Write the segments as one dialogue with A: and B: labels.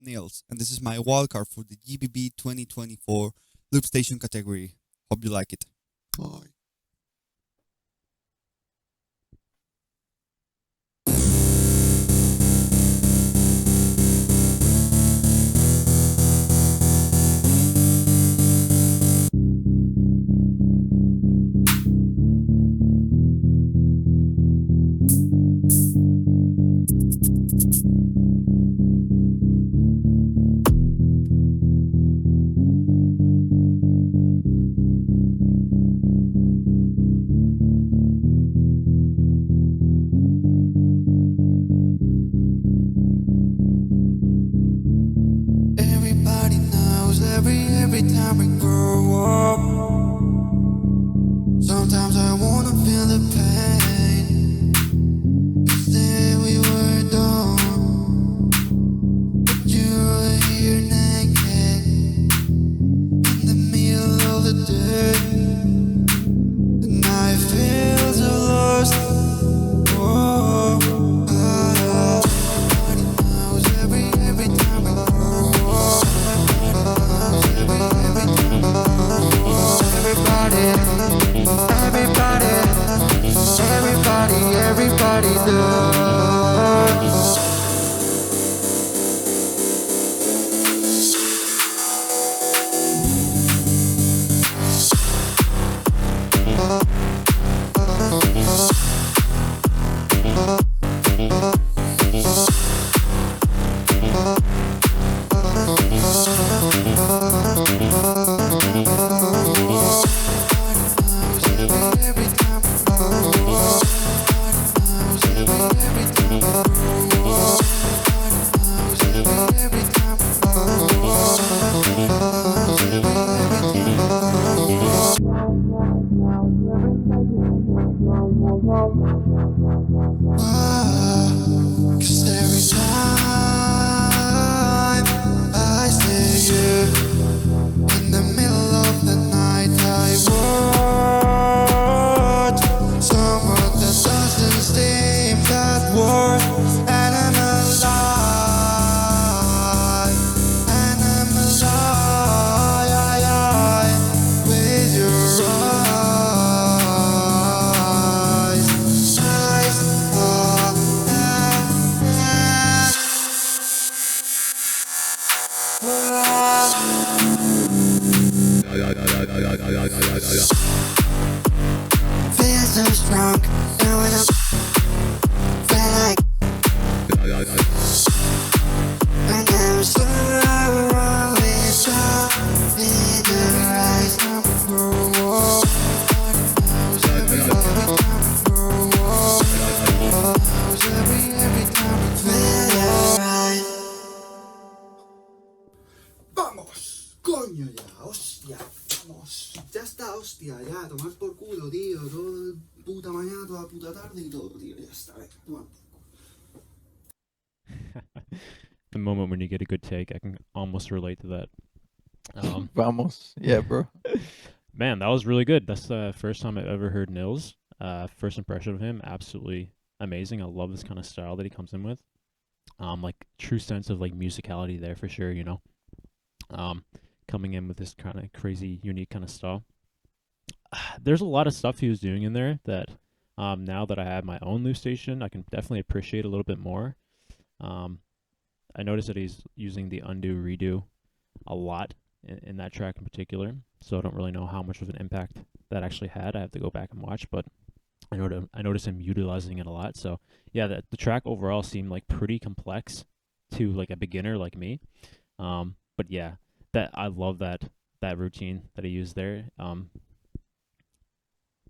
A: Nils, and this is my wildcard for the GBB 2024 Loopstation category. Hope you like it. Bye. Everybody knows every time we grow up. Sometimes I wanna feel the pain. Instead we were done, but you were here naked in the middle of the day, and I feel so lost. Oh, everybody knows every time we grow up. Everybody does. Cause every time I see you in the middle of the night, I watch someone that doesn't seem that worth, and I'm alive, with your eyes. Feel so strong, and when I'm feel like when I'm so wrong with you, in the rise of the world. Every time we feel your eyes.
B: ¡Vamos! ¡Coño ya! ¡Hostia! ¡Vamos! Ya está, hostia, ya, tomar por culo, tío. Todo puta mañana, toda puta tarde y todo, tío. Ya está, venga, tomar por culo.
C: The moment when you get a good take, I can almost relate to that.
D: Vamos. Yeah, bro.
C: Man, that was really good. That's the first time I've ever heard Nils. First impression of him, absolutely amazing. I love this kind of style that he comes in with. Like true sense of like musicality there for sure, you know. Coming in with this kind of crazy, unique kind of style. There's a lot of stuff he was doing in there that now that I have my own loop station, I can definitely appreciate a little bit more. I noticed that he's using the undo redo a lot in that track in particular, so I don't really know how much of an impact that actually had. I have to go back and watch, but I noticed him utilizing it a lot. So yeah, the track overall seemed like pretty complex to like a beginner like me. But yeah, that I love that routine that he used there.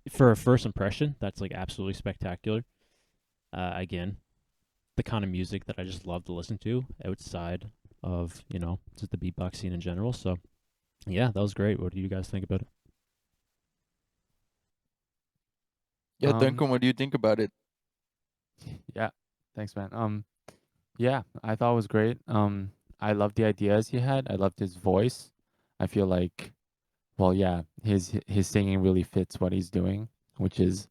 C: For a first impression, that's like absolutely spectacular. Again, the kind of music that I just love to listen to outside of, you know, just the beatbox scene in general. So yeah, that was great. What do you guys think about it?
D: Yeah, Duncan, what do you think about it?
E: Yeah, thanks, man. Yeah, I thought it was great. I loved the ideas he had. I loved his voice. I feel like, well, yeah, his singing really fits what he's doing, which is,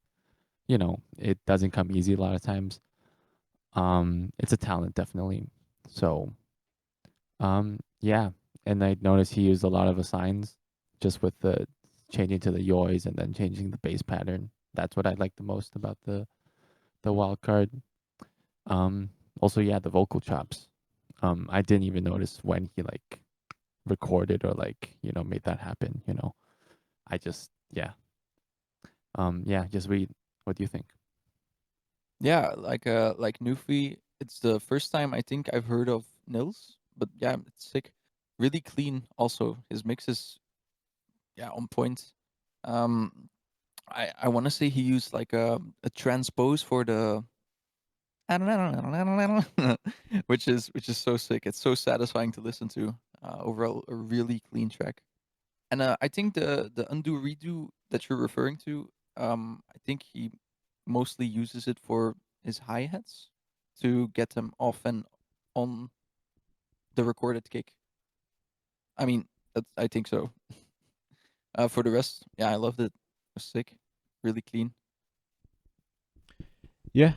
E: you know, it doesn't come easy a lot of times. It's a talent, definitely. So, Yeah, and I noticed he used a lot of assigns, just with the changing to the yoys and then changing the bass pattern. That's what I like the most about the wild card. Also, yeah, the vocal chops. I didn't even notice when he like recorded or like made that happen. I just yeah. Just read. What do you think?
D: Yeah, like Newfie, it's the first time I think I've heard of Nils, but yeah, it's sick. Really clean also. His mix is on point. Um I want to say he used like a transpose for the which is so sick. It's so satisfying to listen to. Overall a really clean track. And I think the undo redo that you're referring to, I think he mostly uses it for his hi hats to get them off and on the recorded kick. I mean, I think so. For the rest, yeah, I loved it. It was sick, really clean.
C: Yeah,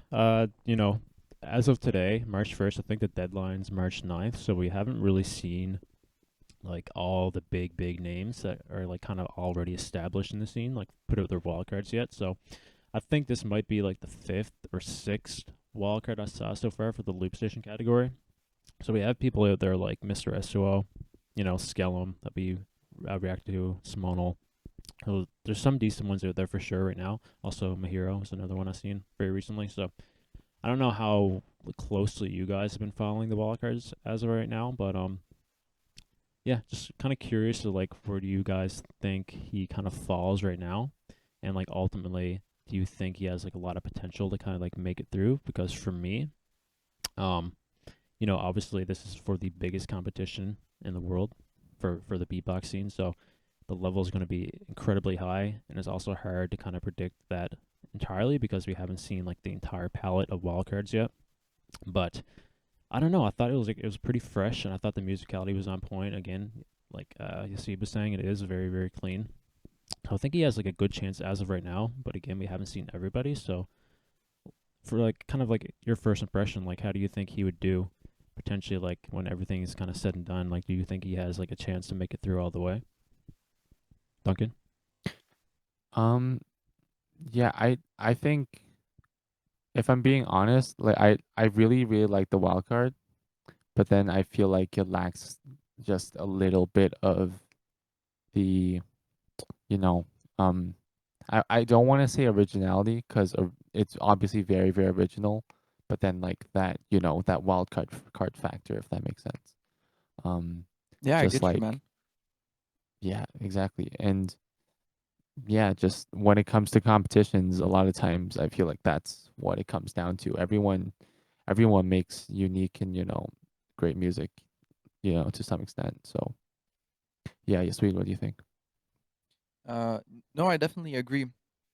C: as of today, March 1st, I think the deadline's March 9th, so we haven't really seen like all the big names that are like kind of already established in the scene, like put out their wildcards yet. So I think this might be like the 5th or 6th wildcard I saw so far for the Loopstation category. So we have people out there like Mr. SOO, Skellum that we react to, Simonal. So there's some decent ones out there for sure right now. Also, Mahiro is another one I've seen very recently. So I don't know how closely you guys have been following the wildcards as of right now, but yeah, just kind of curious to like where do you guys think he kind of falls right now, and like ultimately, do you think he has like a lot of potential to kind of like make it through? Because for me, um, obviously this is for the biggest competition in the world for the beatbox scene, so the level is going to be incredibly high, and it's also hard to kind of predict that entirely because we haven't seen like the entire palette of wildcards yet. But I don't know. I thought it was pretty fresh, and I thought the musicality was on point. Again, like Yasib was saying, it is very very clean. So I think he has like a good chance as of right now. But again, we haven't seen everybody. So for like kind of like your first impression, like how do you think he would do potentially like when everything is kind of said and done? Like, do you think he has like a chance to make it through all the way? Duncan?
E: Um, yeah, I think if I'm being honest, like I really really like the wild card, but then I feel like it lacks just a little bit of the you know um I don't want to say originality because it's obviously very very original, but then like that that wild card factor, if that makes sense. Um,
D: Yeah, I
E: just
D: get you,
E: like
D: man.
E: yeah, exactly, and yeah, just when it comes to competitions, a lot of times I feel like that's what it comes down to. Everyone makes unique and great music, to some extent. So yeah, Yasmin, what do you think?
D: Uh, no, I definitely agree.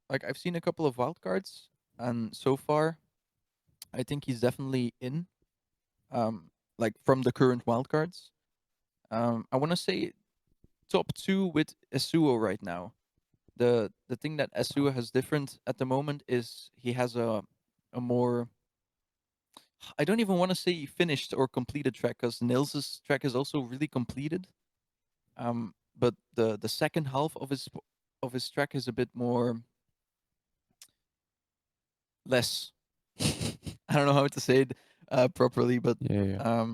D: Like I've seen a couple of wild cards, and so far, I think he's definitely in. Like from the current wild cards. I want to say top two with Esuo right now. The thing that Esuo has different at the moment is he has a more, I don't even want to say finished or completed track because Nils's track is also really completed. But the second half of his track is a bit more less. I don't know how to say it properly, but
E: Yeah, yeah.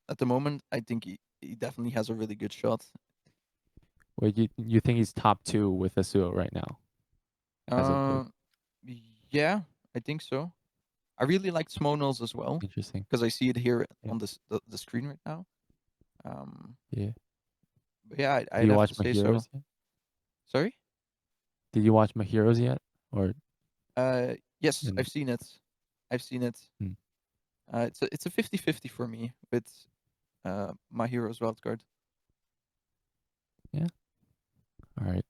D: at the moment I think he definitely has a really good shot.
E: Wait, you think he's top two with Asuo right now, as of like
D: Uh, yeah, I think so. I really liked Smonals as well
E: interesting?
D: because I see it here
E: Yeah,
D: on the screen right now. Um,
E: yeah.
D: but yeah,
E: Did
D: I'd
E: you
D: have to
E: watch My
D: say so.
E: Heroes yet?
D: Sorry.
E: Did you watch My Heroes yet? Or
D: Yes,
E: in,
D: I've seen it. I've seen it.
E: hmm,
D: It's a 50-50 for me with My Heroes Wildcard.
E: yeah. All right.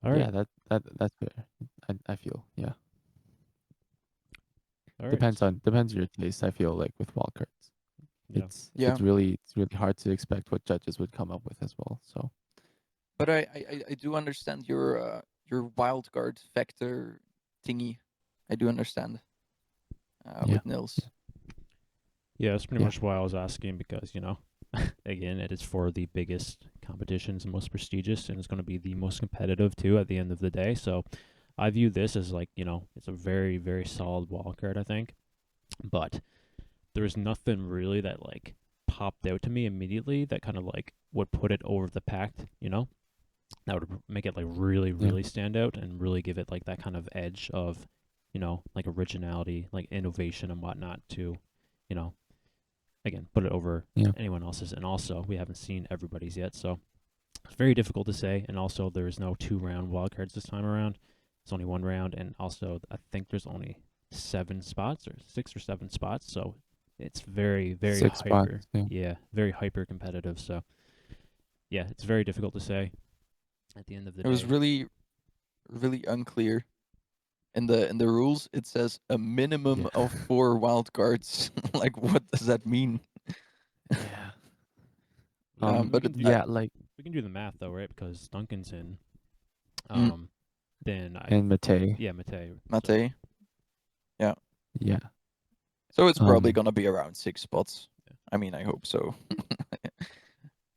C: All right,
E: Yeah, that's fair. I feel yeah.
C: all right.
E: Depends on your taste. I feel like with wildcards,
C: Yeah,
D: Yeah,
E: it's really hard to expect what judges would come up with as well. So
D: but I do understand your wildcard factor thingy. I do understand
E: yeah,
D: with Nils.
C: yeah. That's pretty
E: yeah,
C: much why I was asking because again, it is for the biggest competitions and most prestigious, and it's going to be the most competitive too at the end of the day. So I view this as like, it's a very, very solid wild card, I think. But there's nothing really that like popped out to me immediately that kind of like would put it over the pact, that would make it like really,
E: Yeah.
C: really stand out and really give it like that kind of edge of, like originality, like innovation and whatnot to, again, put it over
E: Yeah.
C: anyone else's. And also, we haven't seen everybody's yet, so it's very difficult to say. And also, there's no 2-round wildcards this time around. It's only 1 round, and also I think there's only 7 spots or 6 or 7 spots, so it's very, very
E: 6
C: hyper.
E: spots. Yeah.
C: Yeah, very hyper competitive. So yeah, it's very difficult to say. At the end of the
D: It was
C: day,
D: really, really unclear. In the rules, it says a minimum
E: Yeah.
D: of 4 wildcards. Like, what does that mean?
E: Yeah.
C: yeah,
D: But
E: Yeah, like
C: we can do the math though, right? Because Duncan's in.
D: Mm.
C: Then
E: and Matei.
C: yeah, Matei.
D: Mate. Yeah.
E: Yeah.
D: So it's probably
E: Um,
D: gonna be around 6 spots.
C: Yeah.
D: I mean, I hope so.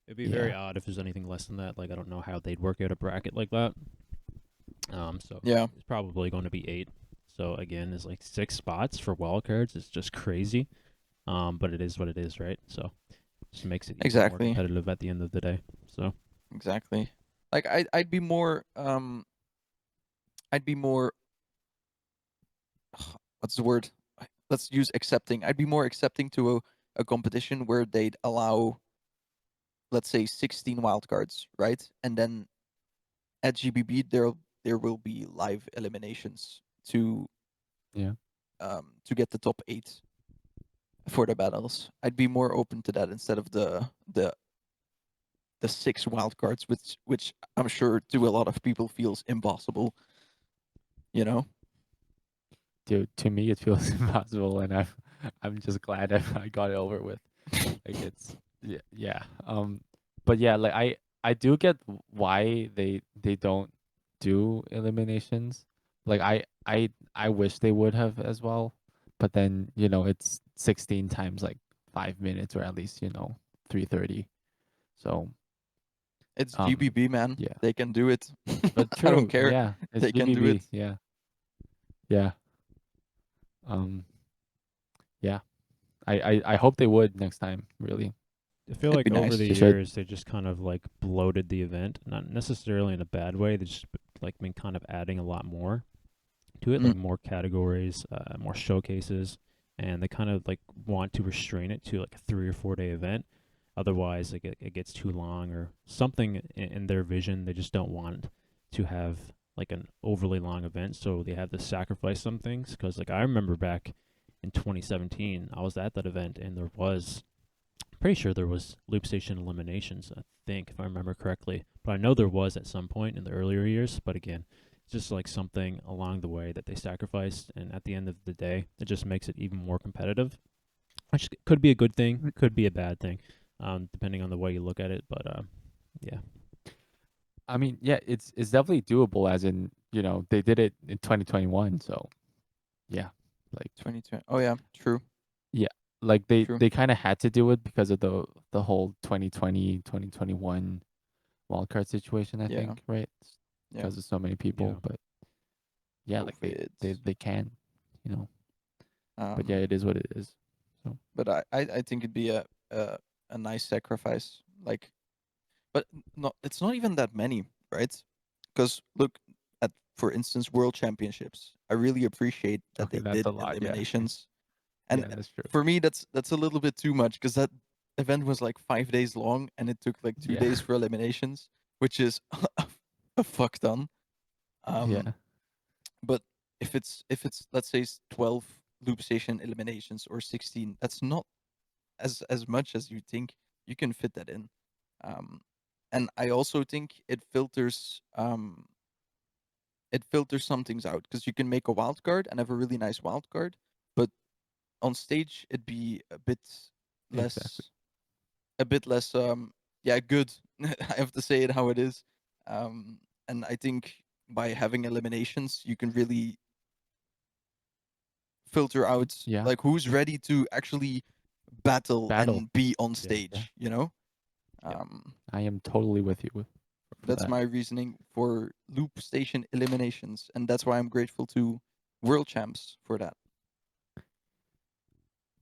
C: It'd be very
E: Yeah.
C: odd if there's anything less than that. Like, I don't know how they'd work out a bracket like that. So
D: Yeah.
C: it's probably going to be 8. So again, it's like 6 spots for wild cards. It's just crazy. But it is what it is, right? So just makes it even more
D: Exactly.
C: competitive at the end of the day. So
D: Exactly. Like, I'd be more what's the word? Let's use accepting. I'd be more accepting to a competition where they'd allow, let's say, 16 wildcards, right? And then at GBB there will be live eliminations to
E: yeah.
D: get the top 8 for the battles. I'd be more open to that instead of the 6 wildcards, which I'm sure to a lot of people feels impossible. You know?
E: Dude, to me it feels impossible, and I'm just glad I got it over with. Like it's yeah. But yeah, like I do get why they don't do eliminations. Like I wish they would have as well. But then, it's 16 times like 5 minutes, or at least, 3:30. So,
D: It's
E: um
D: GBB, man.
E: yeah.
D: They can do it.
E: But
D: I don't
E: true,
D: care.
E: yeah. It's
D: They can do it.
E: GBB, yeah. Yeah. Um yeah. I hope they would next time, really.
C: I feel
D: It'd
C: like
D: be
C: over
D: nice.
C: the
E: They should.
C: years they just kind of like bloated the event, not necessarily in a bad way. They just like been kind of adding a lot more to it,
D: Mm.
C: like more categories, more showcases, and they kind of like want to restrain it to like a 3 or 4 day event. Otherwise, like it gets too long or something in their vision. They just don't want to have like an overly long event, so they have to sacrifice some things. Because like I remember back in 2017, I was at that event, and there was pretty sure there was Loopstation eliminations, I think, if I remember correctly. But I know there was at some point in the earlier years. But again, it's just like something along the way that they sacrificed, and at the end of the day, it just makes it even more competitive, which could be a good thing, could be a bad thing, depending on the way you look at it. But yeah,
E: I mean, yeah, it's definitely doable, as in, they did it in 2021, so yeah. Like
D: 2020. Oh yeah, true.
E: yeah, like they
D: True.
E: they kind of had to do it because of the whole 2020, 2021 wildcard situation, I
D: Yeah.
E: think, right?
D: Yeah.
E: Because of so many people,
C: Yeah.
E: but yeah, like
D: COVID.
E: they can, but yeah,
D: Um,
E: it is what it is. So
D: but I think it'd be a nice sacrifice. Like, but it's not even that many, right? Because look at, for instance, World Championships. I really appreciate that
E: okay,
D: they
E: that's
D: did
E: a lot. Yeah.
D: eliminations, and
E: Yeah, that's true.
D: for me that's a little bit too much because that event was like 5 days long and it took like 2
E: Yeah.
D: days for eliminations, which is a fuck ton.
E: Yeah.
D: But if it's let's say 12 loop station eliminations or 16, that's not as much as you think. You can fit that in. Um, and I also think it filters some things out because you can make a wild card and have a really nice wild card, but on stage it'd be less
E: Exactly.
D: a bit less yeah, good. I have to say it how it is. Um, and I think by having eliminations you can really filter out
E: Yeah.
D: like who's ready to actually battle
E: Battle.
D: and be on
E: Yeah.
D: stage. You know.
E: Yeah. I am totally with you. For
D: That's
E: that.
D: my reasoning for Loopstation eliminations, and that's why I'm grateful to World Champs for that.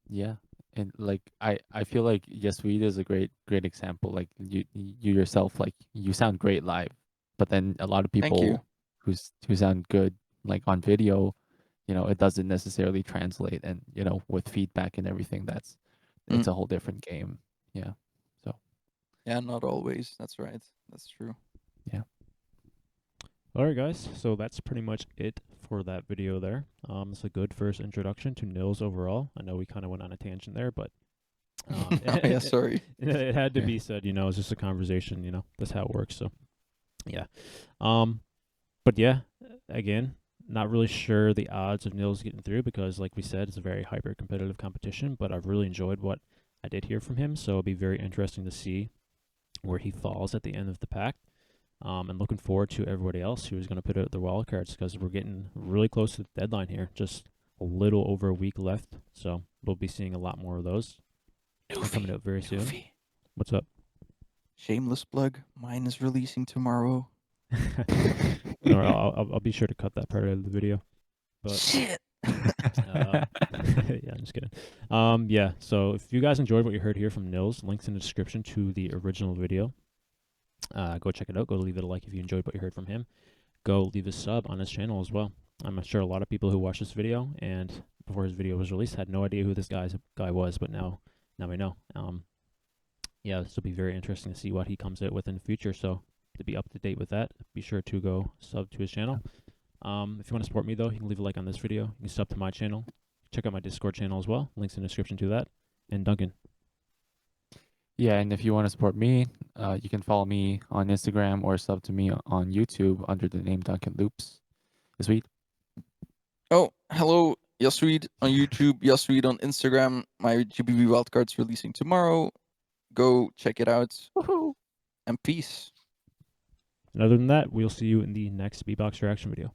E: Yeah, and like I feel like Yasweed is a great example. Like you yourself, like you sound great live, but then a lot of
D: Thank you.
E: people who sound good like on video, you know, it doesn't necessarily translate, and you know, with feedback and everything, it's a whole different game. Yeah. So
D: Yeah, not always. That's right. That's true.
E: yeah.
C: All right, guys. So that's pretty much it for that video there. It's a good first introduction to Nils overall. I know we kind of went on a tangent there, but
D: Yeah, sorry.
C: it had to
E: Yeah.
C: be said. You know, it's just a conversation. You know, that's how it works. So, yeah. But yeah, again, not really sure the odds of Nils getting through because, like we said, it's a very hyper competitive competition. But I've really enjoyed what I did hear from him. So it'll be very interesting to see where he falls at the end of the pack. And looking forward to everybody else who's going to put out their wild cards because we're getting really close to the deadline here. Just a little over a week left. So we'll be seeing a lot more of those coming out very soon. What's up?
D: Shameless plug. Mine is releasing tomorrow.
C: No, I'll be sure to cut that part out of the video. But
D: Shit.
C: yeah, I'm just kidding. Yeah. So if you guys enjoyed what you heard here from Nils, links in the description to the original video. Go check it out. Go leave it a like if you enjoyed what you heard from him. Go leave a sub on his channel as well. I'm sure a lot of people who watched this video and before his video was released had no idea who this guy was, but now we know. Yeah, this will be very interesting to see what he comes out with in the future. So to be up to date with that, be sure to go sub to his channel. If you want to support me though, you can leave a like on this video. You can sub to my channel. Check out my Discord channel as well. Links in the description to that. And Duncan.
E: Yeah, and if you want to support me, you can follow me on Instagram or sub to me on YouTube under the name Duncan Loops. Sweet.
D: Oh, hello, Yasweed on YouTube, Yasweed on Instagram. My GBB Wildcard's releasing tomorrow. Go check it out.
E: Woohoo!
D: And peace.
C: And other than that, we'll see you in the next Beatbox reaction video.